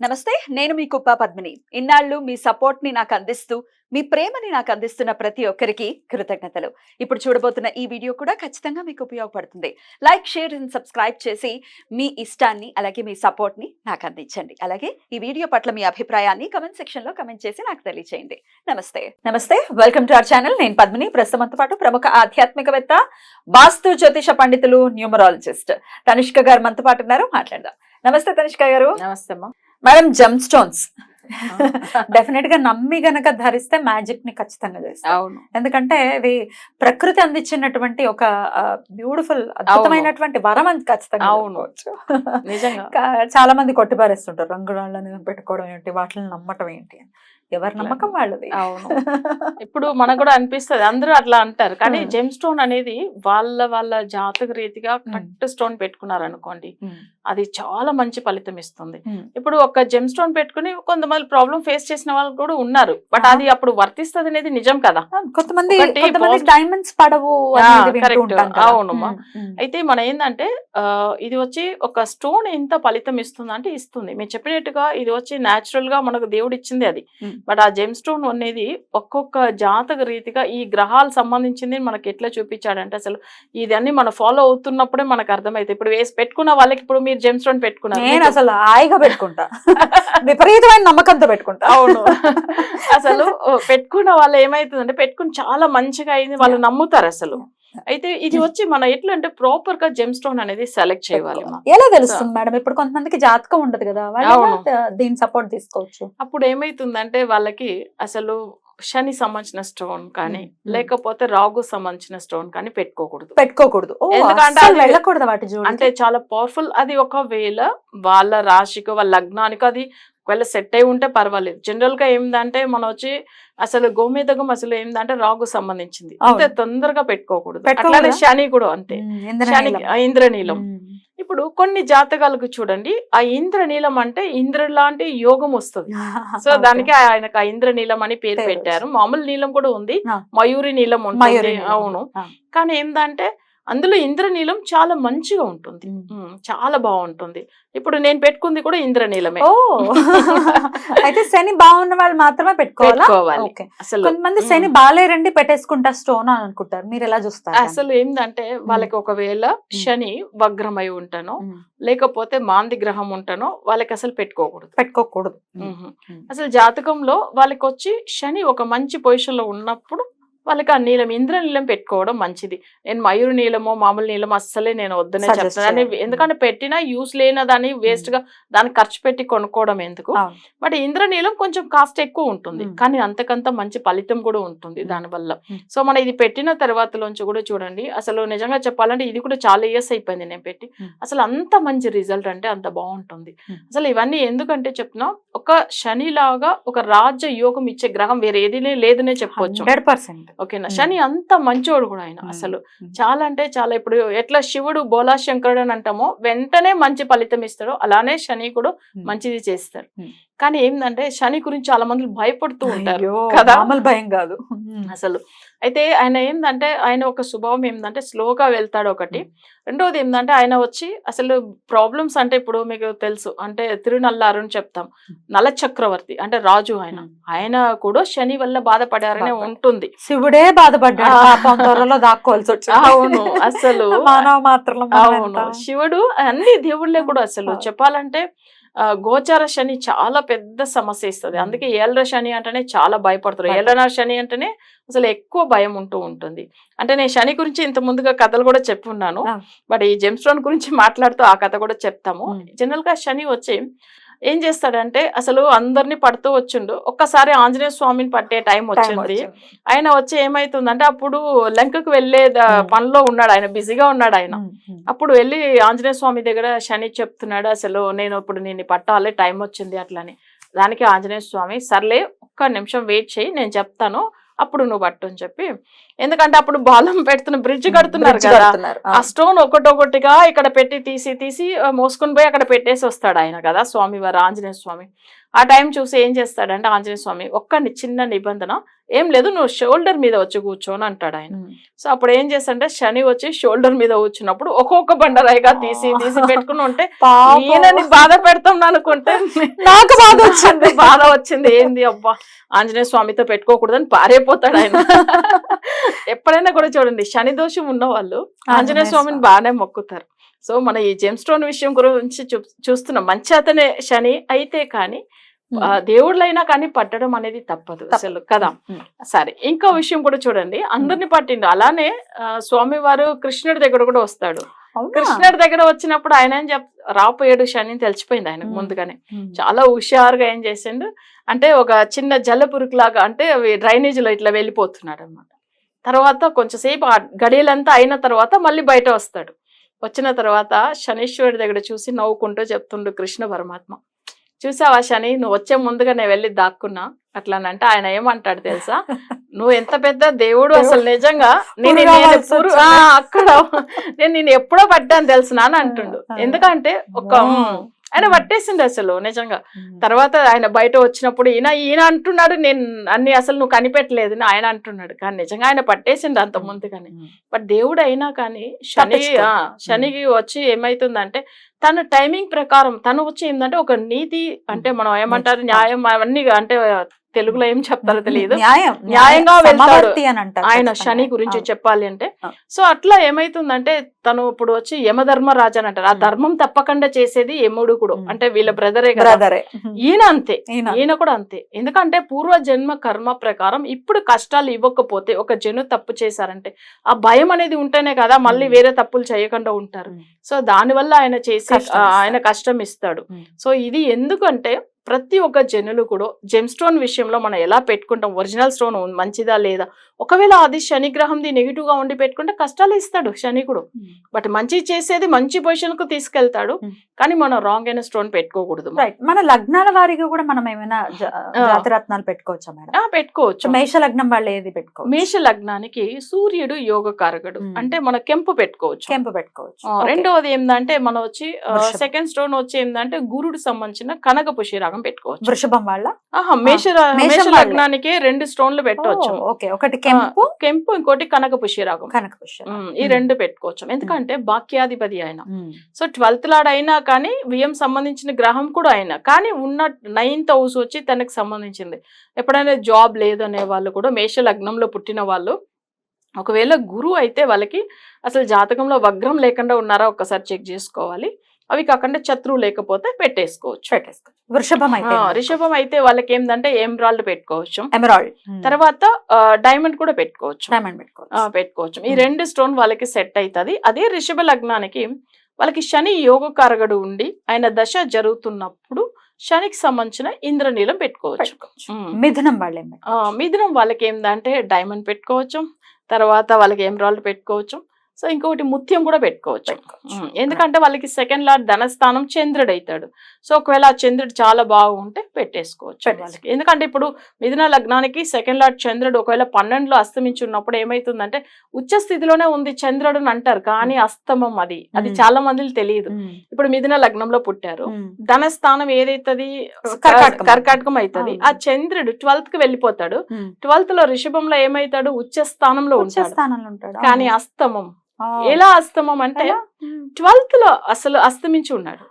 నమస్తే, నేను మీ కుప్ప పద్మిని. ఇన్నాళ్ళు మీ సపోర్ట్‌ని నాకు అందిస్తూ, మీ ప్రేమని నాకు అందిస్తున్న ప్రతి ఒక్కరికి కృతజ్ఞతలు. ఇప్పుడు చూడబోతున్న ఈ వీడియో కూడా ఖచ్చితంగా మీకు ఉపయోగపడుతుంది. లైక్, షేర్ అండ్ సబ్స్క్రైబ్ చేసి మీ ఇష్టాన్ని అలాగే మీ సపోర్ట్‌ని నాకు అందించండి. అలాగే ఈ వీడియో పట్ల మీ అభిప్రాయాన్ని కామెంట్ సెక్షన్‌లో కామెంట్ చేసి నాకు తెలియజేయండి. నమస్తే. Welcome to our channel. నేను పద్మిని. ప్రస్తుతంతో పాటు ప్రముఖ ఆధ్యాత్మికవేత్త, వాస్తు జ్యోతిష పండితులు, న్యూమరాలజిస్ట్ తనిష్క గారు మనతో పాటు ఉన్నారు. మాట్లాడదాం. నమస్తే తనిష్క గారు. నమస్తే అమ్మా. మేడం, జెమ్ స్టోన్స్ డెఫినెట్ గా నమ్మి గనక ధరిస్తే మ్యాజిక్ ని ఖచ్చితంగా చేస్తాం. అవును, ఎందుకంటే ఇది ప్రకృతి అందించినటువంటి ఒక బ్యూటిఫుల్ అద్భుతమైనటువంటి వరం అని ఖచ్చితంగా అవునవచ్చు. నిజంగా చాలా మంది కొట్టిపారేస్తుంటారు, రంగురాళ్ళని పెట్టుకోవడం ఏంటి, వాటిని నమ్మటం ఏంటి అని. ఎవరి నమ్మకం వాళ్ళది. అవును. ఇప్పుడు మనకు కూడా అనిపిస్తుంది, అందరూ అట్లా అంటారు, కానీ జెమ్ స్టోన్ అనేది వాళ్ళ జాతక రీతిగా కరెక్ట్ స్టోన్ పెట్టుకున్నారు అనుకోండి, అది చాలా మంచి ఫలితం ఇస్తుంది. ఇప్పుడు ఒక జెమ్ స్టోన్ పెట్టుకుని కొంతమంది ప్రాబ్లం ఫేస్ చేసిన వాళ్ళు కూడా ఉన్నారు, బట్ అది అప్పుడు వర్తిస్తుంది అనేది నిజం కదా. కొంతమంది డైమండ్స్ పడవు. అవునమ్మా. అయితే మనం ఏంటంటే ఇది వచ్చి ఒక స్టోన్ ఎంత ఫలితం ఇస్తుంది అంటే ఇస్తుంది. మీరు చెప్పినట్టుగా ఇది వచ్చి న్యాచురల్ గా మనకు దేవుడు ఇచ్చింది అది. బట్ ఆ జెమ్ స్టోన్ అనేది ఒక్కొక్క జాతక రీతిగా ఈ గ్రహాలు సంబంధించింది మనకి ఎట్లా చూపించాడంటే, అసలు ఇదన్నీ మనం ఫాలో అవుతున్నప్పుడే మనకు అర్థమైతే. ఇప్పుడు వేసి పెట్టుకున్న వాళ్ళకి, ఇప్పుడు మీరు జెమ్ స్టోన్ పెట్టుకున్నారు, నేను అసలు హాయిగా పెట్టుకుంటా, విపరీతమైన నమ్మకంతో పెట్టుకుంటా. అవును. అసలు పెట్టుకున్న వాళ్ళు ఏమైతుందంటే, పెట్టుకుని చాలా మంచిగా అయింది, వాళ్ళు నమ్ముతారు అసలు. అయితే ఇది వచ్చి మనం ఎట్లా అంటే ప్రాపర్ గా జెమ్ స్టోన్ అనేది సెలెక్ట్ చేయాలి. ఎలా తెలుస్తుంది మేడం? ఇప్పుడు కొంతమందికి జాతకం ఉండదు కదా, దీని సపోర్ట్ తీసుకోవచ్చు. అప్పుడు ఏమైతుందంటే వాళ్ళకి అసలు శని సంబంధించిన స్టోన్ కానీ లేకపోతే రాగు సంబంధించిన స్టోన్ కానీ పెట్టుకోకూడదు. ఎందుకంటే వెళ్ళకూడదు వాటి జోలికి. అంటే చాలా పవర్ఫుల్. అది ఒకవేళ వాళ్ళ రాశికి, వాళ్ళ లగ్నానికి అది ఒకవేళ సెట్ అయి ఉంటే పర్వాలేదు. జనరల్ గా ఏందంటే మనం వచ్చి అసలు గోమేదకం అసలు ఏంటంటే రాగు సంబంధించింది, అంతే తొందరగా పెట్టుకోకూడదు. అట్లానే శని కూడా అంతే, ఇంద్రనీలం. ఇప్పుడు కొన్ని జాతకాలకు చూడండి, ఆ ఇంద్రనీలం అంటే ఇంద్ర లాంటి యోగం వస్తుంది. సో దానికి ఆయనకు ఆ ఇంద్రనీలం అని పేరు పెట్టారు. మామూలు నీలం కూడా ఉంది, మయూరి నీలం ఉంటుంది. అవును. కానీ ఏంటంటే అందులో ఇంద్రనీలం చాలా మంచిగా ఉంటుంది, చాలా బాగుంటుంది. ఇప్పుడు నేను పెట్టుకుంది కూడా ఇంద్రనీలమే. అయితే శని బాగున్న వాళ్ళు మాత్రమే పెట్టుకోవాలి. అసలు కొంతమంది శని బాలేరండి పెట్టేసుకుంటా స్టోన్ అని అనుకుంటారు, మీరు ఎలా చూస్తారు? అసలు ఏంటంటే వాళ్ళకి ఒకవేళ శని వగ్రమై ఉంటానో లేకపోతే మాంది గ్రహం ఉంటానో వాళ్ళకి అసలు పెట్టుకోకూడదు. అసలు జాతకంలో వాళ్ళకి వచ్చి శని ఒక మంచి పొజిషన్ లో ఉన్నప్పుడు వాళ్ళకి ఆ నీలం, ఇంద్రనీలం పెట్టుకోవడం మంచిది. నేను మయూరు నీలమో మామూలు నీలం అస్సలే నేను వద్దనే చెప్తాను. ఎందుకంటే పెట్టినా యూస్ లేనదాన్ని వేస్ట్ గా దానికి ఖర్చు పెట్టి కొనుక్కోవడం ఎందుకు. బట్ ఇంద్రనీలం కొంచెం కాస్ట్ ఎక్కువ ఉంటుంది, కానీ అంతకంత మంచి ఫలితం కూడా ఉంటుంది దానివల్ల. సో మనం ఇది పెట్టిన తర్వాతలోంచి కూడా చూడండి, అసలు నిజంగా చెప్పాలంటే ఇది కూడా చాలా ఇయర్స్ అయిపోయింది నేను పెట్టి. అసలు అంత మంచి రిజల్ట్ అంటే అంత బాగుంటుంది. అసలు ఇవన్నీ ఎందుకంటే చెప్తున్నా, ఒక శని లాగా ఒక రాజ్య యోగం ఇచ్చే గ్రహం వేరే ఏది లేదనే చెప్పవచ్చు. 100%. ఓకేనా. శని అంత మంచోడు కూడా ఆయన, అసలు చాలా అంటే చాలా. ఇప్పుడు ఎట్లా శివుడు బోలా శంకరుడు అని అంటామో వెంటనే మంచి ఫలితం ఇస్తాడో, అలానే శని కూడా మంచిది చేస్తాడు. కానీ ఏంటంటే శని గురించి చాలా మంది భయపడుతూ ఉంటారు కదా, భయం కాదు అసలు. అయితే ఆయన ఏంటంటే ఆయన ఒక స్వభావం ఏంటంటే స్లోగా వెళ్తాడు ఒకటి. రెండోది ఏంటంటే ఆయన వచ్చి అసలు ప్రాబ్లమ్స్ అంటే ఇప్పుడు మీకు తెలుసు అంటే తిరునల్లారు అని చెప్తాం, నల చక్రవర్తి అంటే రాజు, ఆయన కూడా శని వల్ల బాధపడారనే ఉంటుంది. శివుడే బాధపడ్డాడు, దాక్కోవాల్సి వచ్చింది. అవును, అసలు అవును. శివుడు అన్ని దేవుళ్ళే కూడా అసలు చెప్పాలంటే గోచార శని చాలా పెద్ద సమస్య ఇస్తుంది. అందుకే ఏళ్ళ శని అంటేనే చాలా భయపడతారు. ఏళ్ళ శని అంటేనే అసలు ఎక్కువ భయం ఉంటూ ఉంటుంది. అంటే నేను శని గురించి ఇంత ముందుగా కథలు కూడా చెప్పున్నాను, బట్ ఈ జెమ్ స్టోన్ గురించి మాట్లాడుతూ ఆ కథ కూడా చెప్తాము. జనరల్ గా శని వచ్చి ఏం చేస్తాడంటే అసలు అందరినీ పడుతూ వచ్చిండు. ఒక్కసారి ఆంజనేయ స్వామిని పట్టే టైం వచ్చింది. ఆయన వచ్చి ఏమైతుందంటే అప్పుడు లంకకు వెళ్లే పనిలో ఉన్నాడు ఆయన, బిజీగా ఉన్నాడు ఆయన. అప్పుడు వెళ్ళి ఆంజనేయ స్వామి దగ్గర శని చెప్తున్నాడు, అసలు నేను ఇప్పుడు నేను పట్టాలి, టైం వచ్చింది అట్లని. దానికి ఆంజనేయ స్వామి సర్లే ఒక్క నిమిషం వెయిట్ చేయి, నేను చెప్తాను, అప్పుడు నువ్వు పట్టు అని చెప్పి. ఎందుకంటే అప్పుడు బాలం పెడుతున్న బ్రిడ్జ్ కడుతున్నారు కదా, ఆ స్టోన్ ఒకటొకటిగా ఇక్కడ పెట్టి తీసి మోసుకుని పోయి అక్కడ పెట్టేసి వస్తాడు ఆయన కదా, స్వామి వారు ఆంజనేయ స్వామి. ఆ టైం చూసి ఏం చేస్తాడంటే ఆంజనేయ స్వామి ఒక్క చిన్న నిబంధన, ఏం లేదు నువ్వు షోల్డర్ మీద వచ్చి కూర్చోని అంటాడు ఆయన. సో అప్పుడు ఏం చేస్తాడంటే శని వచ్చి షోల్డర్ మీద కూర్చున్నప్పుడు ఒక్కొక్క బండరాయిగా తీసి పెట్టుకుని ఉంటే ఈయనని బాధ పెడతాం అనుకుంటే నాకు బాధ వచ్చింది ఏంది అబ్బా ఆంజనేయ స్వామితో పెట్టుకోకూడదని పారైపోతాడు ఆయన. ఎప్పుడైనా కూడా చూడండి శని దోషం ఉన్న వాళ్ళు ఆంజనేయ స్వామిని బాగానే మొక్కుతారు. సో మన ఈ జెమ్ స్టోన్ విషయం గురించి చూస్తున్నాం. మంచి అతనే శని అయితే కానీ దేవుళ్ళైనా కానీ పట్టడం అనేది తప్పదు అసలు కదా. సరే ఇంకో విషయం కూడా చూడండి, అందరిని పట్టిండు. అలానే స్వామి వారు కృష్ణుడి దగ్గర కూడా వస్తాడు. కృష్ణుడి దగ్గర వచ్చినప్పుడు ఆయన ఏం రాపోయాడు శని తెలిసిపోయింది ఆయనకు ముందుగానే. చాలా హుషారుగా ఏం చేసిండు అంటే ఒక చిన్న జల్లపురుకు లాగా అంటే డ్రైనేజ్ లో ఇట్లా వెళ్ళిపోతున్నాడు అనమాట. తర్వాత కొంచెంసేపు గడియలంతా అయిన తర్వాత మళ్ళీ బయట వస్తాడు. వచ్చిన తర్వాత శనీశ్వరుడి దగ్గర చూసి నవ్వుకుంటూ చెప్తుండు కృష్ణ పరమాత్మ, చూసావా శని నువ్వు వచ్చే ముందుగా నేను వెళ్ళి దాక్కున్నా అట్లానంటే ఆయన ఏమంటాడు తెలుసా, నువ్వు ఎంత పెద్ద దేవుడు అసలు నిజంగా అక్కడ నేను ఎప్పుడో పడ్డాను తెలుసునా అని అంటుండు. ఎందుకంటే ఒక ఆయన పట్టేసిండు అసలు నిజంగా. తర్వాత ఆయన బయట వచ్చినప్పుడు ఈయన అంటున్నాడు నేను అన్ని అసలు నువ్వు కనిపెట్టలేదు ఆయన అంటున్నాడు, కానీ నిజంగా ఆయన పట్టేసిండు అంత ముందుగానే. బట్ దేవుడు అయినా కానీ శనికి వచ్చి ఏమైతుందంటే తన టైమింగ్ ప్రకారం తను వచ్చి ఏంటంటే ఒక నీతి అంటే మనం ఏమంటారు న్యాయం అవన్నీ అంటే తెలుగులో ఏం చెప్తారో తెలియదు, న్యాయంగా వెళ్తాడు ఆయన శని గురించి చెప్పాలి అంటే. సో అట్లా ఏమైతుందంటే తను ఇప్పుడు వచ్చి యమధర్మరాజు అని అంటారు. ఆ ధర్మం తప్పకుండా చేసేది యముడు కూడా, అంటే వీళ్ళ బ్రదరే కదా. ఈయన అంతే, ఈయన కూడా అంతే. ఎందుకంటే పూర్వ జన్మ కర్మ ప్రకారం ఇప్పుడు కష్టాలు ఇవ్వకపోతే ఒక జను తప్పు చేశారంటే ఆ భయం అనేది ఉంటేనే కదా మళ్ళీ వేరే తప్పులు చేయకుండా ఉంటారు. సో దానివల్ల ఆయన చేసి ఆయన కష్టం ఇస్తాడు. సో ఇది ఎందుకంటే ప్రతి ఒక్క జనులు కూడా జెమ్ స్టోన్ విషయంలో మనం ఎలా పెట్టుకుంటాం, ఒరిజినల్ స్టోన్ మంచిదా లేదా, ఒకవేళ అది శని గ్రహంది నెగిటివ్ గా ఉండి పెట్టుకుంటే కష్టాలు ఇస్తాడు శని కూడా. బట్ మంచి చేసేది మంచి పొజిషన్ కు తీసుకెళ్తాడు, కానీ మనం రాంగ్ అయిన స్టోన్ పెట్టుకోకూడదు. మన లగ్నాల వారిగా కూడా మనం ఏమైనా జాతరత్నాలు పెట్టుకోవచ్చా మేడం? పెట్టుకోవచ్చు. మేష లగ్నం వాళ్ళు ఏది పెట్టుకోవచ్చు? మేష లగ్నానికి సూర్యుడు యోగ కారకుడు, అంటే మన కెంపు పెట్టుకోవచ్చు. రెండవది ఏంటంటే మనం వచ్చి సెకండ్ స్టోన్ వచ్చి ఏంటంటే గురుడు సంబంధించిన కనక పుష్యరాగం పెట్టుకోవచ్చు. వృషభం వాళ్ళ మేష లగ్నానికి 2 స్టోన్లు పెట్టవచ్చు. ఒకటి కెంపు ఇంకోటి కనక పుష్యరాగం. ఈ 2 పెట్టుకోవచ్చు. ఎందుకంటే బాక్యాధిపతి ఆయన. సో 12th లార్డ్ అయినా కానీ వ్యయం సంబంధించిన గ్రహం కూడా అయినా కానీ ఉన్న 9th హౌస్ వచ్చి తనకు సంబంధించింది. ఎప్పుడైనా జాబ్ లేదనే వాళ్ళు కూడా మేష లగ్నంలో పుట్టిన వాళ్ళు ఒకవేళ గురువు అయితే వాళ్ళకి అసలు జాతకంలో వగ్రం లేకుండా ఉన్నారా ఒక్కసారి చెక్ చేసుకోవాలి. అవి కాకుండా శత్రువు లేకపోతే పెట్టేసుకోవచ్చు. రిషభం అయితే వాళ్ళకి ఏంటంటే ఎమరాల్డ్ పెట్టుకోవచ్చు. తర్వాత డైమండ్ కూడా పెట్టుకోవచ్చు. ఈ 2 స్టోన్ వాళ్ళకి సెట్ అవుతుంది. అదే రిషభ లగ్నానికి వాళ్ళకి శని యోగకారకుడు ఉండి ఆయన దశ జరుగుతున్నప్పుడు శనికి సంబంధించిన ఇంద్రనీలం పెట్టుకోవచ్చు. మిథునం వాళ్ళకి ఏంటంటే డైమండ్ పెట్టుకోవచ్చు. తర్వాత వాళ్ళకి ఎమరాల్డ్ పెట్టుకోవచ్చు. సో ఇంకొకటి ముత్యం కూడా పెట్టుకోవచ్చు. ఎందుకంటే వాళ్ళకి సెకండ్ లార్డ్ ధనస్థానం చంద్రుడు అవుతాడు. సో ఒకవేళ ఆ చంద్రుడు చాలా బాగుంటే పెట్టేసుకోవచ్చు వాళ్ళకి. ఎందుకంటే ఇప్పుడు మిథున లగ్నానికి సెకండ్ లార్డ్ చంద్రుడు ఒకవేళ 12లో అస్తమించి ఉన్నప్పుడు ఏమైతుందంటే ఉచ్చ స్థితిలోనే ఉంది చంద్రుడు అని అంటారు, కానీ అస్తమం అది చాలా మందికి తెలియదు. ఇప్పుడు మిథున లగ్నంలో పుట్టారు, ధనస్థానం ఏదైతుంది కర్కాటకం అవుతుంది. ఆ చంద్రుడు 12th కి వెళ్ళిపోతాడు. 12th లో రిషభంలో ఏమైతాడు ఉచ్చ స్థానంలో ఉంటాడు, కానీ అస్తమం. ఎలా అస్తమం అంటే 12th లో అసలు అస్తమించి ఉన్నాడు.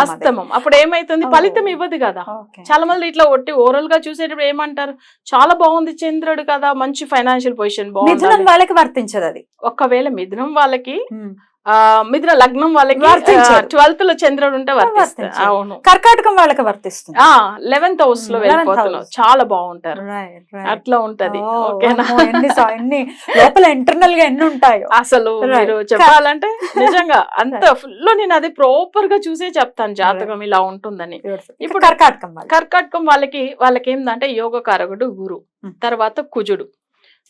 అస్తమం అప్పుడు ఏమైతుంది ఫలితం ఇవ్వదు కదా. చాలా మంది ఇట్లా ఒట్టి ఓవరాల్ గా చూసేటప్పుడు ఏమంటారు చాలా బాగుంది చంద్రుడు కదా, మంచి ఫైనాన్షియల్ పొజిషన్ బాగుంది, వాళ్ళకి వర్తించదు అది. ఒకవేళ మిథునం వాళ్ళకి మిథున లగ్నం వాళ్ళకి 12th లో చంద్రుడు ఉంటే వర్తిస్తుంది. అవును, కర్కాటకం వాళ్ళకి వర్తిస్తుంది. 11th హౌస్ లో వెళ్ళిపోతున్నావు, చాలా బాగుంటారు. అట్లా ఉంటది. ఇంటర్నల్ గా ఎన్ని ఉంటాయో అసలు మీరు చెప్పాలంటే నిజంగా అంత ఫుల్ నేను అది ప్రాపర్ గా చూసే చెప్తాను జాతకం ఇలా ఉంటుందని. ఇప్పుడు కర్కాటకం వాళ్ళకి ఏంటంటే యోగకారకుడు గురు, తర్వాత కుజుడు,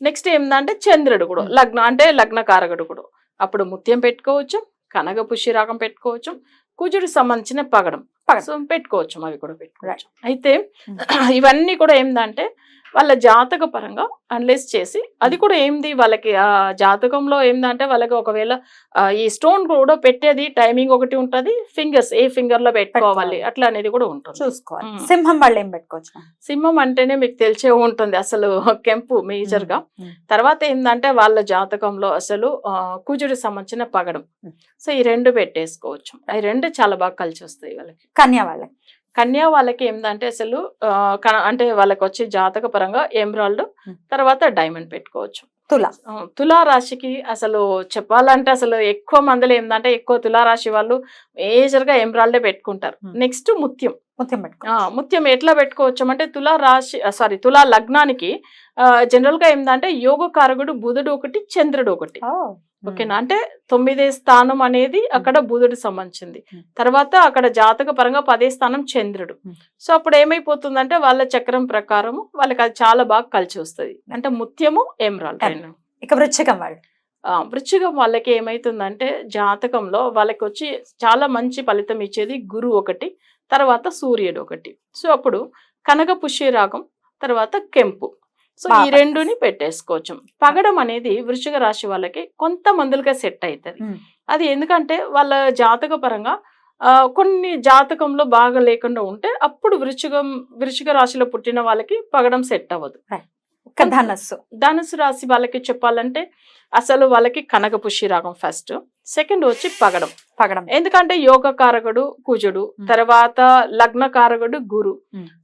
నెక్స్ట్ ఏంటంటే చంద్రుడు కూడా లగ్నం అంటే లగ్నకారకుడు కూడా. అప్పుడు ముత్యం పెట్టుకోవచ్చు, కనక పుష్యరాగం పెట్టుకోవచ్చు, కుజుడు సంబంధించిన పగడం పెట్టుకోవచ్చు, అవి కూడా పెట్టుకోవచ్చు. అయితే ఇవన్నీ కూడా ఏంటంటే వాళ్ళ జాతక పరంగా అనలైజ్ చేసి అది కూడా ఏంది వాళ్ళకి ఆ జాతకంలో ఏందంటే వాళ్ళకి ఒకవేళ ఈ స్టోన్ కూడా పెట్టేది టైమింగ్ ఒకటి ఉంటది, ఫింగర్స్ ఏ ఫింగర్ లో పెట్టుకోవాలి అట్లా అనేది కూడా ఉంటుంది. చూసుకోవాలి. సింహం వాళ్ళు ఏం పెట్టుకోవచ్చు? సింహం అంటేనే మీకు తెలిసే ఉంటుంది అసలు కెంపు మేజర్ గా. తర్వాత ఏంటంటే వాళ్ళ జాతకంలో అసలు కుజుడికి సంబంధించిన పగడం. సో ఈ రెండు పెట్టేసుకోవచ్చు. అవి రెండు చాలా బాగా కలిసి వస్తాయి వాళ్ళకి. కన్యా వాళ్ళకి ఏంటంటే అసలు అంటే వాళ్ళకి వచ్చే జాతక పరంగా ఎమరాల్డ్ తర్వాత డైమండ్ పెట్టుకోవచ్చు. తులా రాశికి అసలు చెప్పాలంటే అసలు ఎక్కువ మందిలో ఏంటంటే ఎక్కువ తులారాశి వాళ్ళు మేజర్ గా ఎమరాల్డే పెట్టుకుంటారు. నెక్స్ట్ ముత్యం ఎట్లా పెట్టుకోవచ్చు అంటే తులా లగ్నానికి జనరల్ గా ఏంటంటే యోగకారకుడు బుధుడు ఒకటి, చంద్రుడు ఒకటి. ఓకేనా, అంటే 9వ స్థానం అనేది అక్కడ బుధుడు సంబంధించింది. తర్వాత అక్కడ జాతక పరంగా 10వ స్థానం చంద్రుడు. సో అప్పుడు ఏమైపోతుందంటే వాళ్ళ చక్రం ప్రకారము వాళ్ళకి అది చాలా బాగా కలిసి వస్తుంది. అంటే ముత్యము ఎమరాల్డ్. ఇక వృశ్చికం వాళ్ళకి ఏమైతుందంటే జాతకంలో వాళ్ళకి వచ్చి చాలా మంచి ఫలితం ఇచ్చేది గురువు ఒకటి, తర్వాత సూర్యుడు ఒకటి. సో అప్పుడు కనక పుష్యరాగం తర్వాత కెంపు. సో ఈ రెండుని పెట్టేసుకోవచ్చు. పగడం అనేది వృశ్చిక రాశి వాళ్ళకి కొంతమందిగా సెట్ అవుతుంది. అది ఎందుకంటే వాళ్ళ జాతక పరంగా కొన్ని జాతకంలో బాగా లేకుండా ఉంటే అప్పుడు వృశ్చిక రాశిలో పుట్టిన వాళ్ళకి పగడం సెట్ అవ్వదు. ధనుసు రాశి వాళ్ళకి చెప్పాలంటే అసలు వాళ్ళకి కనక పుష్య రాగం ఫస్ట్, సెకండ్ వచ్చి పగడం. ఎందుకంటే యోగ కారకుడు కుజుడు, తర్వాత లగ్న కారకుడు గురు.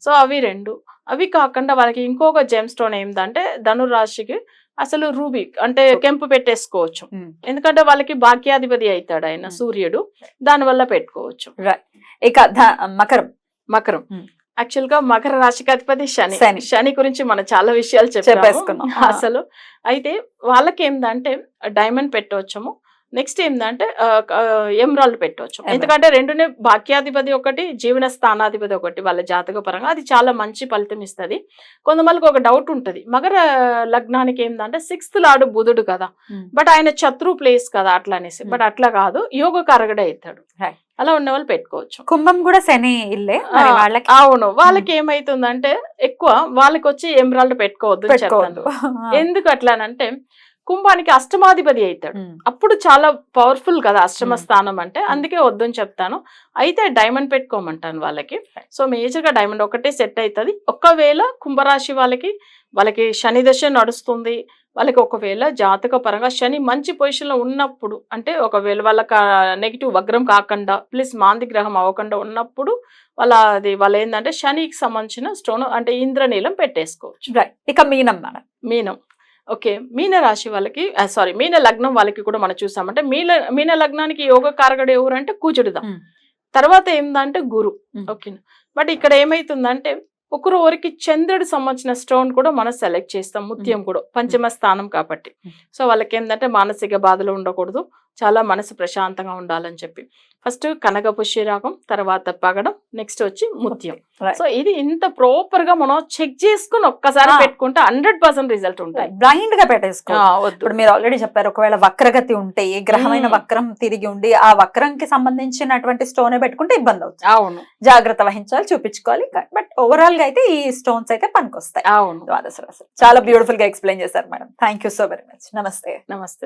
సో అవి రెండు. అవి కాకుండా వాళ్ళకి ఇంకొక జెమ్ స్టోన్ ఏంటంటే ధనురాశికి అసలు రూబీ అంటే కెంపు పెట్టేసుకోవచ్చు. ఎందుకంటే వాళ్ళకి భాగ్యాధిపతి అవుతాడు ఆయన సూర్యుడు, దాని వల్ల పెట్టుకోవచ్చు. ఇక మకరం యాక్చువల్ గా మకర రాశికి అధిపతి శని గురించి మనం చాలా విషయాలు చెప్పేసుకున్నాం అసలు. అయితే వాళ్ళకి ఏంటంటే డైమండ్ పెట్టవచ్చము, నెక్స్ట్ ఏంటంటే ఎమరాల్డ్ పెట్టవచ్చు. ఎందుకంటే రెండునే భాగ్యాధిపతి ఒకటి, జీవన స్థానాధిపతి ఒకటి వాళ్ళ జాతక పరంగా. అది చాలా మంచి ఫలితం ఇస్తుంది. కొంతమందికి ఒక డౌట్ ఉంటుంది, మకర లగ్నానికి ఏంటంటే 6th లార్డ్ బుధుడు కదా, బట్ ఆయన శత్రు ప్లేస్ కదా అట్లా అనేసి. బట్ అట్లా కాదు, యోగ కారకుడే అవుతాడు. అలా ఉన్న వాళ్ళు పెట్టుకోవచ్చు. కుంభం కూడా శని ఇల్లే. అవును, వాళ్ళకి ఏమైతుందంటే ఎక్కువ వాళ్ళకి వచ్చి ఎమరాల్డ్ పెట్టుకోవద్దు. ఎందుకు అట్లానంటే కుంభానికి అష్టమాధిపతి అవుతాడు, అప్పుడు చాలా పవర్ఫుల్ కదా అష్టమ స్థానం అంటే, అందుకే వద్దని చెప్తాను. అయితే డైమండ్ పెట్టుకోమంటాను వాళ్ళకి. సో మేజర్ గా డైమండ్ ఒకటే సెట్ అవుతుంది. ఒకవేళ కుంభరాశి వాళ్ళకి శని దశ నడుస్తుంది, వాళ్ళకి ఒకవేళ జాతక పరంగా శని మంచి పొజిషన్ లో ఉన్నప్పుడు, అంటే ఒకవేళ వాళ్ళకి నెగిటివ్ వగ్రం కాకుండా ప్లస్ మాంది గ్రహం అవ్వకుండా ఉన్నప్పుడు వాళ్ళు ఏంటంటే శనికి సంబంధించిన స్టోన్ అంటే ఇంద్రనీలం పెట్టేసుకోవచ్చు. ఇక మీనం ఓకే, మీన రాశి వాళ్ళకి మీన లగ్నం వాళ్ళకి కూడా మనం చూసామంటే మీన లగ్నానికి యోగ కారకుడు ఎవరు అంటే కుజుడుదా, తర్వాత ఏందంటే గురు. ఓకేనా, బట్ ఇక్కడ ఏమైతుందంటే ఒకరికి చంద్రుడు సంబంధించిన స్టోన్ కూడా మనం సెలెక్ట్ చేస్తాం. ముత్యం కూడా పంచమ స్థానం కాబట్టి. సో వాళ్ళకి ఏంటంటే మానసిక బాధలు ఉండకూడదు, చాలా మనసు ప్రశాంతంగా ఉండాలని చెప్పి ఫస్ట్ కనక పుష్యరాగం, తర్వాత పగడం, నెక్స్ట్ వచ్చి ముత్యం. సో ఇది ఇంత ప్రాపర్ గా మనం చెక్ చేసుకుని ఒక్కసారి పెట్టుకుంటే 100% రిజల్ట్ ఉంటుంది. బ్లైండ్ గా పెట్టేసుకోవద్దు. మీరు ఆల్రెడీ చెప్పారు, ఒకవేళ వక్రగతి ఉంటే ఏ గ్రహమైన వక్రం తిరిగి ఉండి ఆ వక్రంకి సంబంధించినటువంటి స్టోన్ పెట్టుకుంటే ఇబ్బంది అవుతుంది. అవును, జాగ్రత్త వహించాలి, చూపించుకోవాలి. బట్ ఓవరాల్ గా అయితే ఈ స్టోన్స్ అయితే పనికొస్తాయి. అవును, చాలా బ్యూటిఫుల్ గా ఎక్స్ప్లెయిన్ చేశారు madam. Thank you so very much. నమస్తే.